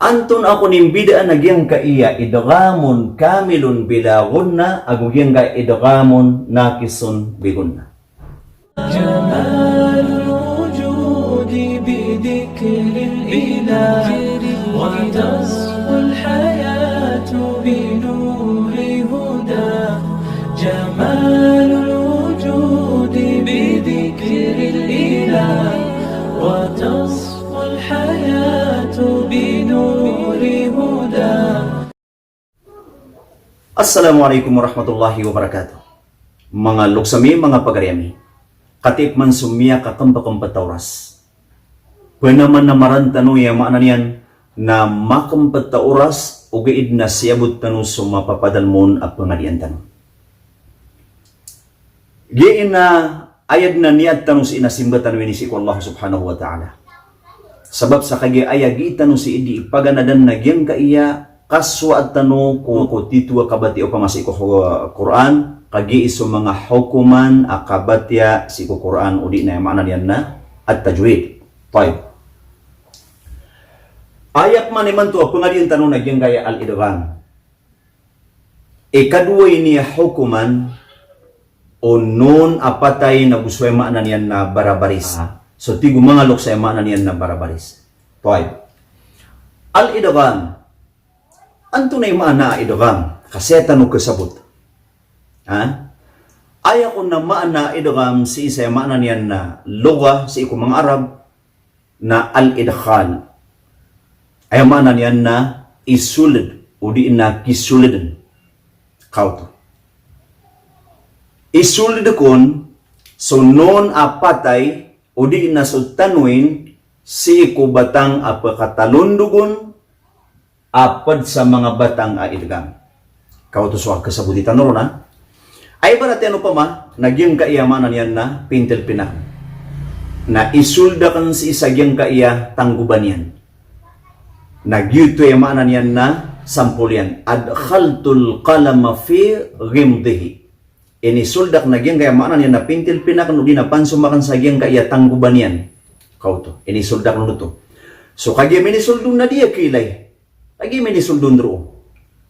Anton ako nimbidaan nagyang kaiya idgamon kamilun bilagunna agugyang ka idgamon nakisun bigunna. جمال الوجود بذكر الإله وتصفو الحياة بنور هدى جمال الوجود بذكر الإله وتصفو الحياة بنور هدى. Assalamualaikum warahmatullahi wabarakatuh. Mga luksami, mga pagariami, katikman sumia kakampa-kampa tauras. Penaman na marantano ya maana niyan na makampat tauras ugaid na siyabot tanu sumapapadalmon at pangalian tanu. Giin na ayad na niat tanu si inasimbatan winisi ko Allah subhanahu wa ta'ala. Sabab sa kagi ayag tanu si idi paganadan na gyang kaiya kaswa at tanu ko titwa kabati o pamasi ko Quran kagi iso mga hukuman akabatya si ko Quran udi na maana niyan na at tajwid. Taib. Ayat man iman to pangadian tanu na gyang gaya al-idgham. Ikadua ini hukuman o nun apatay na busway maana niyan na barabaris. So tigo mga loksa maana niyan na barabaris. Taib. Al-idgham. Anto na maana idgham kasi tanu kasabot. Aya ko na maana idgham si isa maana niyan na lugha sa iko mga Arab na al-idkhal. Ay maana niyan na isulid o di na kisulid. Kauto. Isulid kon so non apatay o di na sultanwin si iko batang apakatalundugon apad sa mga batang idgham. Kauto so kasabuditan ron na. Ay ba natin ano pa ma, nagyang kaiyamanan yan na pintel pina. Na isulda kan si isagyang kaiya tangguban yan. Nagyuto yamanan yan na sampul yan. Adkhaltul qalama fi ghimdihi. Inisuldak nagyang kayamanan yan na pintel pina kan udi na pansumakan sa gyang kaiya tangguban yan. Kauto, inisuldak no to. So kagya minisuldun na diya kilay. Kagya minisuldun ro.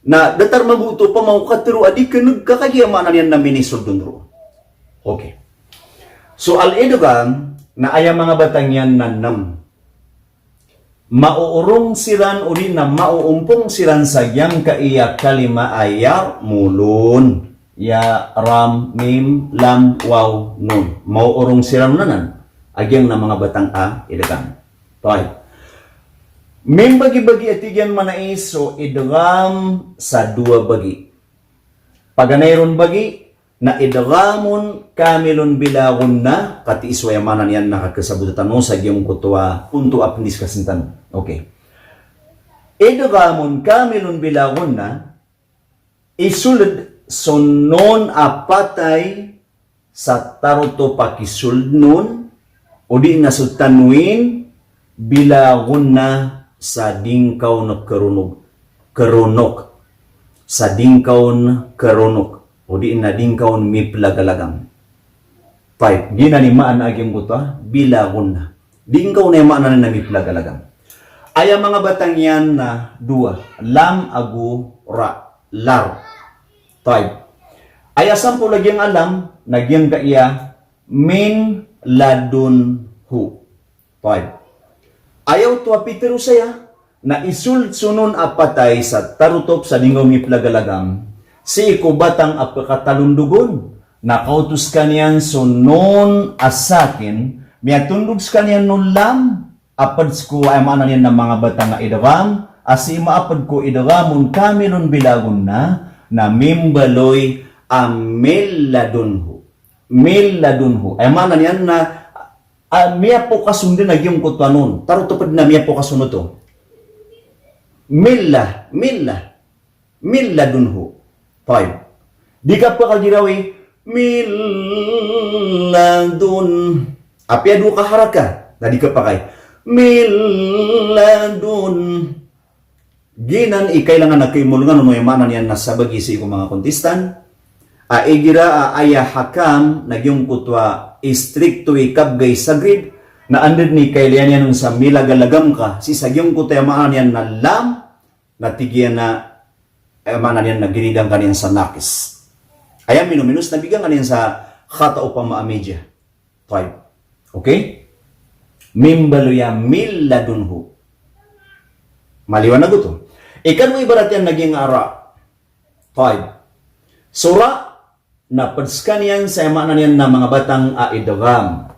Na datar mabuto pa maukatiro adi nagkakagiyamanan yan na minisoldun ro. Okay. So al-idgham na aya mga batang yan na nam. Mauurong silan uli na mauumpong silan sa yang kaiya kalima aya mulun. Ya ram mim lam waw nun. Mauurong silan nanan. Agyang na mga batang idgham. Tayo. Mim bagi-bagi atigyan manais so idgham sa dua bagi. Paganayron bagi na idghamun kamilun bilagun na kati iswayamanan yan nakakasabutan mo sa giyong kutwa punto apnis kasintan. Okay. Idghamun kamilun bilagun na isulid so non apatay sa taruto pakisulid nun o di na sultanwin bilagun na sa dingkaw na karunok sa dingkaw na karunok o di na dingkaw na miplagalagang. 5. Ginanimaan na agyong kuta bilagon na dingkaw na yamaan na miplagalagang. Aya mga batang yan na dua lam agu ra lar. 5. Aya sampo lagyang alam nagyang kaiya min ladun hu. 5. Ayaw to apitero saya na isul sunon apatay sa tarutop sa dinggaw miplagalagam si iko batang apakatalundugon na kautus kaniyan sunon asakin miatundog kaniyan nun lam apad ko ay maanan yan ng mga batang nga idgham asi maapad ko idghamun kamilun bilagun na mimbaloy milladunhu ay maanan yan na miya po kasundin na yung kutwanon. Tarutupad na miya po kasunod to. Milla dunho. 5. Di ka pa kagirawi, milladun. Apya do ka haraka. Na di ka pa kay, milladun. Ginan ikailangan na kaimulungan no yamanan yan nasa bagisi ko mga kontistan. Igira aya hakam nagyong kutwa istrikto ikabgay sagrid na andid ni kailan yan sa milagalagam ka, si sagyong ko tayo maan yan na lam, natigyan na manan yan na ginidang kaniyan sa nakis. Ayan minuminus, nabigyan kaniyan sa khata upang maamedya. 5. Okay? Mimbaluya milladunhu. Maliwanag ito. Ikan mo ibarat yan naging ara. 5. Sura na padskan yan sa emanan yan na mga batang idgham.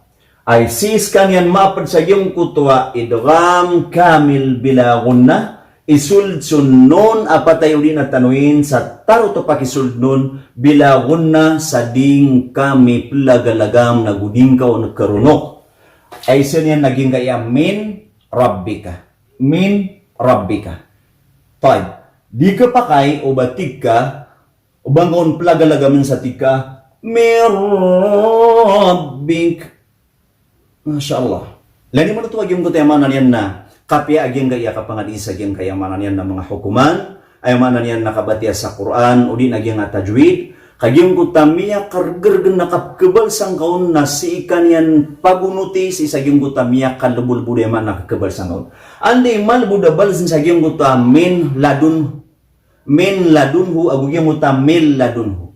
Ay siskan yan mapad sa iyong kutwa idgham kamil bilagun na isulod nun apatay uli na tanuin sa taro to pakisulod nun bilagun na sa ding kami plagalagam na guding ka o nagkarunok. Ay sin yan naging kaya min rabbika. Min rabbika. 5. Di ka pakay o batig ka o bangon plagalagamin sa tika min rabbik. Masya Allah. Lani mo na ito agyong kutayamanan yan na kapya agyong gaya kapangadisa agyong kayamanan yan na mga hukuman, ayamanan yan nakabatiya sa Quran, o din agyong tajwid, kagyong kutamiya kargergen nakapkebal sang kaon na si ikan yan pagunuti si sagyong kutamiya kalubul budeman nakakebal sang kaon. Andi mal budabal sin sagyong kutamin min ladunhu agugyong kutamil ladunhu.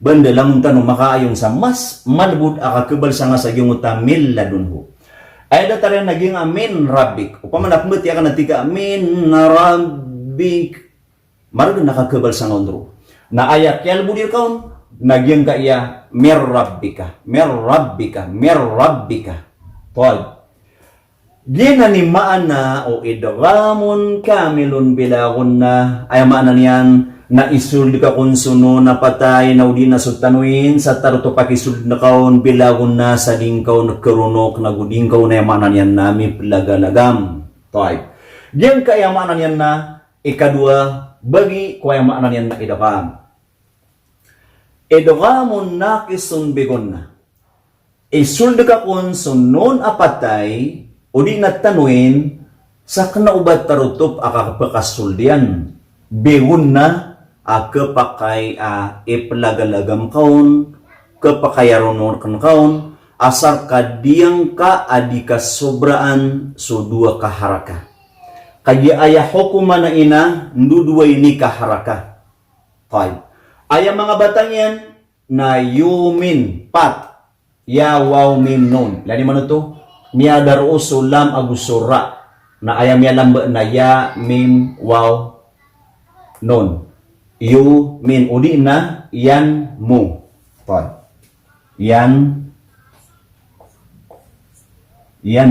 Banda lang tanong makaayon sa mas malbud akakebal sa nga sa iyong utamil ladunhu. Ay dataran naging amin rabbik. Upama napumati akan natika amin rabbik. Marag nakakebal sa nga undro. Na ayat yal budir kaon naging kaya mir rabbika. Mir rabbika. Mir rabbika. Tol. Ginanimaan na o idghamun kamilun bilagun na ay maanan yan na isulod ka kung suno na patay na udi na sutanuin sa taruto pakisulod na kaon bilagon na sa dingkaw nagkarunok na gudingkaw na yamanan yan namin plagalagam. Toy. Diyan kayamanan yan na ikadua bagi kayamanan yan na idgham. Idghamun naqisun bigon na. Isulod ka kung sunon apatay udi na tanuin sa kanaubat tarutop akakapakasuldian. Bigon na kepakay iplagalagam kaon, kepakayaronon kan kaon, asar kadiyang ka adika sobraan so dua kaharaka. Kaya aya hukuman na ina, ndudua ini kaharaka. 5. Aya mga batang yan, na yumin, pat, ya waw min nun. Lani man ito, miyadar uso lam agusura, na aya miyalamba na ya mim waw nun. You min udi na yan mo. Yan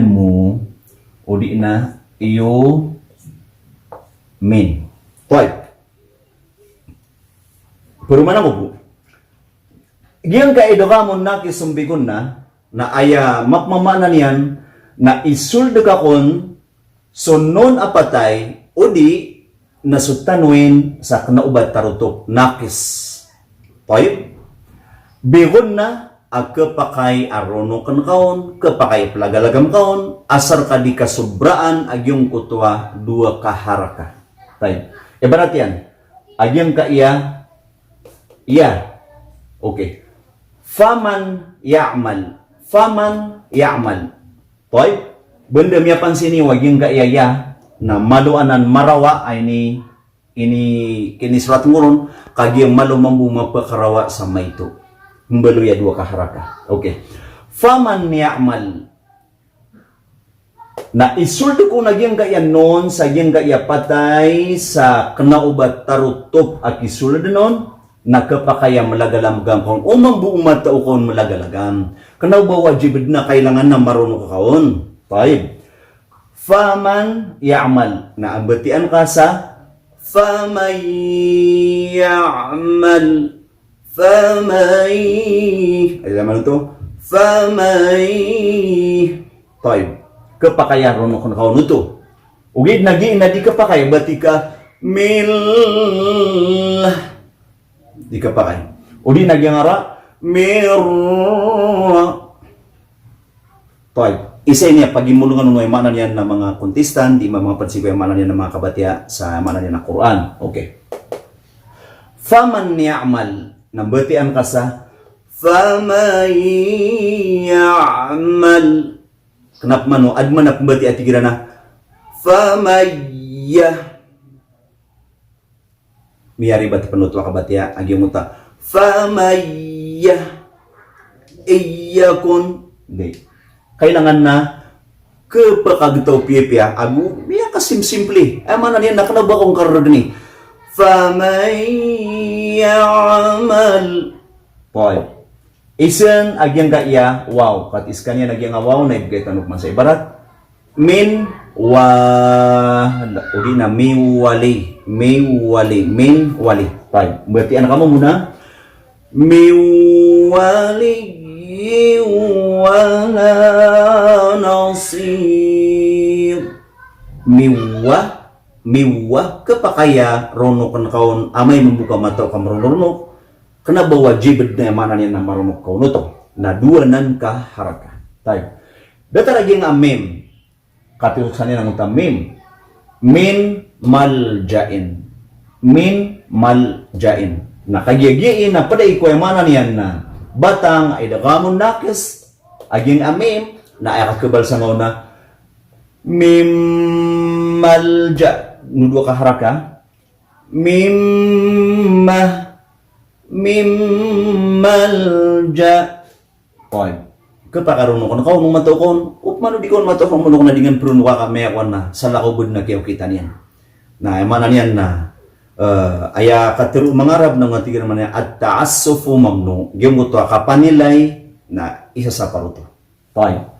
mo udi na you min. Pero mana mo po? Giyang kaidoghamon na kisumbigon na aya makmamanan yan na isuldo ka kon sunon apatay udi nasutanwin sa knaubat tarutok nakis. 5. Bigon na agkapakay arono kan kaon, kapakay plagalagam kaon, asar ka di kasubraan agyong kutwa dua kaharaka. Tayo. Ibarat yan. Agyong ka iya. Okay. Faman ya'mal. Tayo. Benda miya pansini wagyong ka iya na maluanan marawa ay ini kinisrat nguron kagi malu mambu mapakarawa sa maito mbaluya dua kaharaka. Okay. Faman ya'mal na isuldo ko naging kaya non sa gyang kaya patay sa knaubat tarutop at isuldo non nakapakaya malagalamgam kon umang buong matao kon malagalagam kanaw ba wajibid na kailangan na marunong kaon. 5. Faman ya'mal na ambatian ka sa faman ya'mal ay naman ito tayo kapakaya ron ko nakaon ito ugid nagi na di kapakay bati ka mil di kapakay udi nagyangara mir tayo. Isa niya pagimulungan ng manan yan ng mga kontestan, di mga pansigo yung manan yan ng mga kabatya sa manan yan ng Quran. Okay. Faman ya'mal, nambatian ka sa faman ya'mal Kenapa mano adman na pembati ati girana famayya miyari bati penutwa kabati ya agi muta famayya iyakun hindi kailangan na kepakagitaw piyepya agu biya kasim-simple mana niya nakanaba kong karod ni famayyamal poy isan agyang ka iya wow kat iskanya nagyang wow na ibigay tanok man sa ibarat min wa udi na min wali poy berarti anak kamu muna miwali wala nasir miwa kepakaya ronok kaun amay membuka mata kam ronok kena bawa wajib na mana niya na marunok kaun to na dua nan ka haraka tayo data lagi nga mem katiusan niya ng utam mem min maljain nakagiyagiin na pada iko yung mana niyan na batang ay dagamon nakis aging amim na ay kakabal sa ngauna mim malja nudwa ka haraka malja koy kapakaroon ko na kaunong matukon upmano di ko matukon mo na dingan pruno ka kamekon na sa lakobod na kiyaw kita niyan na ay mana niyan na aya katiru mangarab ng mga tigil naman niya at taassufu mamnu giyong ito kapanilay na isa sa paruto tayo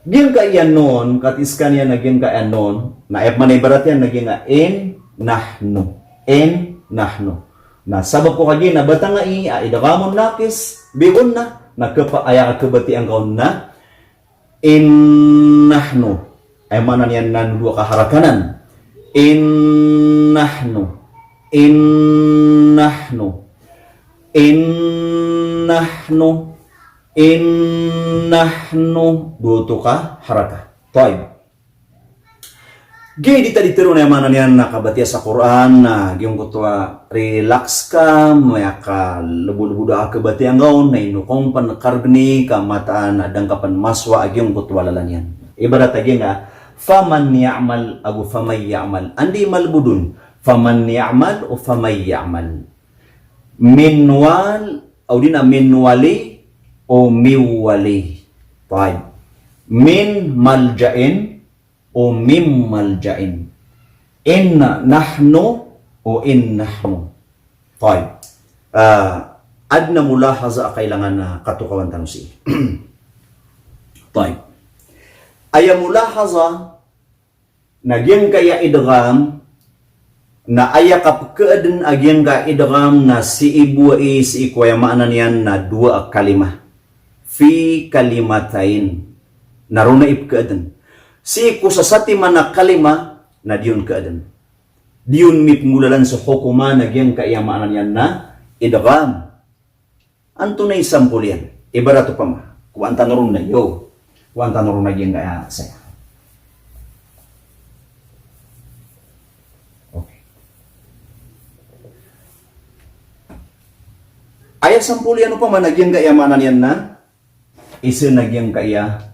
giyong kaiyan noon katiskan yan na giyong kaiyan noon na ayap man ibarat yan na giyong nga en nahnu na sabab ko kagin na batang nga idagamon nakis bigon na aya kakabati ang kaon na in nahnu ay manan yan na dua kaharakanan innahnu duto ka haraka taib gay dita ditiro na mana niyan nakabatiya sa Quran na giyong kutwa relax ka maya ka lubu-lubu da kabati ang gaon na inukong panakargni ka mataan adang kapan maswa agyong kutwa lalan yan ibarat agi nga faman ya'mal agu famay ya'mal andi malbudun faman ya'mal o famay ya'mal minwal o dina minwali o miwali taib min maljain o mim maljain inna nahnu o innahnu taib adna mulahaza kailangan na katukawan tanusi taib aya mulahaza nagyang kaya idgham na aya kapkeeden agyang ka idgham na si ibu si ikwaya maanan yan na dua kalimah fi kalimatain naruna ipkeeden si iku sa sati mana kalima na diyon keeden diyon mipngulalan sa hukuma nagyang kaya maanan yan na idgham anto na isampul yan ibarato pa ma kuwanta narun na yo kuwanta narun na gyang kaya saya ayat sampuli ano pa man nagyang kayamanan yan na isa nagyang kaya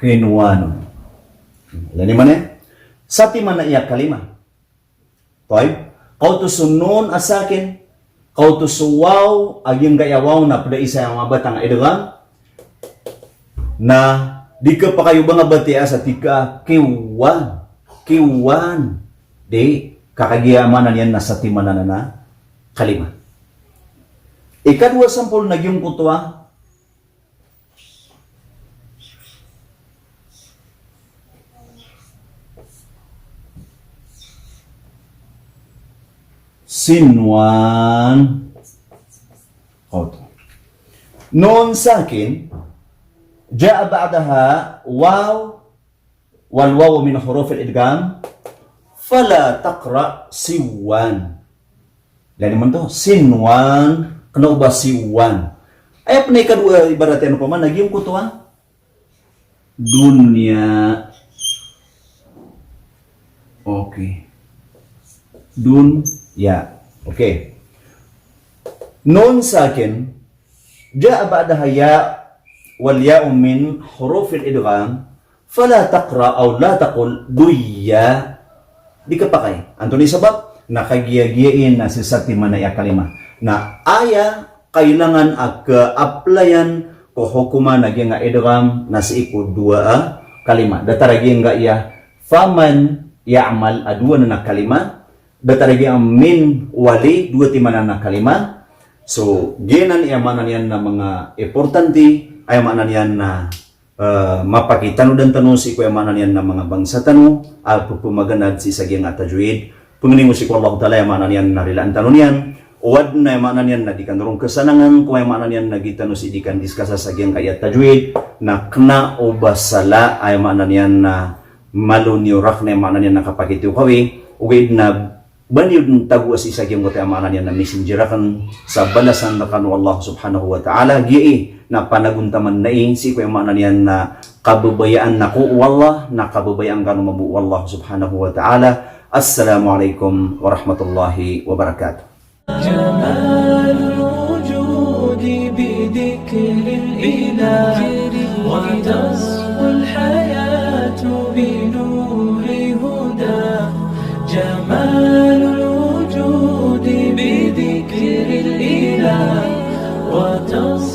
kinuwano lani man sati man na iya kalima toy kau tu sunun asakin kau tu suwaw aging gayawaw na pada isa yang mabatang idgham na di ka pa kayo ba nga batia sa tika kiwan di kakagiyamanan yan na sa timanan na kalima ikadwa sampul nagyong kutwa sinwan qawto nun sakin jaa ba'daha waw wal waw min huruf al idgham fala taqra siwan lani man to sinwan kena ubah siwan Ay apnay kadua ibaratnya pa man nagyong ko to ha. Dunya. Okay. Dunya. Okay. Nun sakin, jaa ba'daha ya wal ya'u min huruf al-idgham fala taqra aw la taqul duya. Di ka pakay. Antoni sabab nakagiya-giyain na si sakti manaya kalima. Na aya kailangan applyan ko hukuma nagyang nga idgham na si iku dua kalima. Dataragi nga iya faman ya'mal adua na kalima. Dataragi ang min wali dua timana na kalima. So ginan iya manan yan na mga importante ay manan yan na mapakita no dan tanu si kuya manan yan na mga bangsa tanu at pumaganad si sagyang nga tajwid. Pungini mo si ko Allah Ta'ala manan yan na rilaan tanu yan. Uwad na manan yan na di kan rong kesanangan kuya manan yan na gitano si di kan diskasa sagyang kaya tajwid na kna o basala ay manan yan na malunyorak na manan yan nakapakitiw kawi ugid na banyod ng tagu si sagyang ko tayo manan yan na mesengerakan sa balasan na kanu Allah Subhanahu wa Ta'ala gii na panaguntaman na si kuya manan yan na kababayaan na ko wallah na kababayaan kanu mabu Allah Subhanahu wa Ta'ala. Assalamualaikum warahmatullahi wabarakatuh. جمال الوجود بذكر الإله وتصفو الحياة بنور هدى جمال الوجود بذكر الإله وتصفو